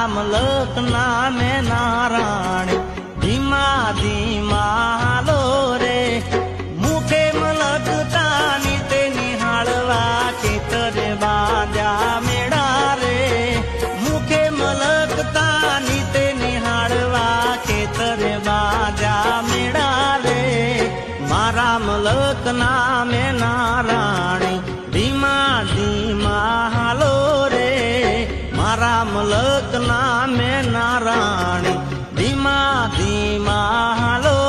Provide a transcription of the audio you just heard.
મલક નામે નારાયણ ધીમા ધીમા હાલો રે મુખે મલક તાની તે નિહાળવા ખેતરે બાંધ્યા મેળા રે મુખે મલક તાની તે નિહાળવા ખેતરે બાંધ્યા મેળા રે મારા મલક નામે નારાયણ ધીમા ધીમા હાલો રે મારા મલક નામે નારાયણ ધીમા ધીમા હાલો